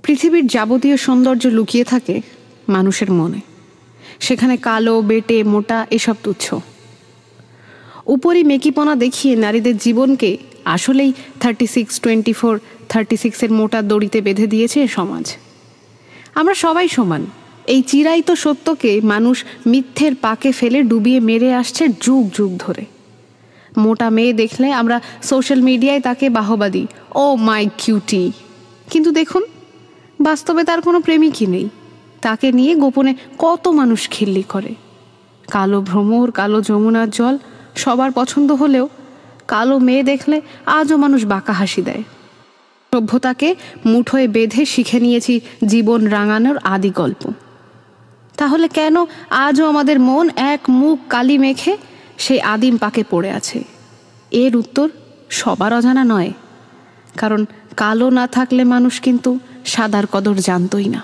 পৃথিবীর যাবতীয় সৌন্দর্য লুকিয়ে থাকে মানুষের মনে। সেখানে কালো, বেটে, মোটা এসব তুচ্ছ। উপরই মেকিপনা দেখিয়ে নারীদের জীবনকে আসলেই 36, 24, 36-এর মোটা দড়িতে বেঁধে দিয়েছে সমাজ। আমরা সবাই সমান, এই চিরায়িত সত্যকে মানুষ মিথ্যের পাকে ফেলে ডুবিয়ে মেরে আসছে যুগ যুগ ধরে। মোটা মেয়ে দেখলে আমরা সোশ্যাল মিডিয়ায় তাকে বাহবা দিই, ও মাই কিউটি। কিন্তু দেখুন, বাস্তবে তার কোনো প্রেমিকই নেই। তাকে নিয়ে গোপনে কত মানুষ খিল্লি করে। কালো ভ্রমর, কালো যমুনার জল সবার পছন্দ হলেও কালো মেয়ে দেখলে আজও মানুষ বাঁকা হাসি দেয়। সভ্যতাকে মুঠোয় বেঁধে শিখে নিয়েছি জীবন রাঙানোর আদি গল্প। তাহলে কেন আজও আমাদের মন এক মুখ কালি মেখে সেই আদিম পাকে পড়ে আছে? এর উত্তর সবার অজানা নয়, কারণ কালো না থাকলে মানুষ কিন্তু সাদার কদর জানতই না।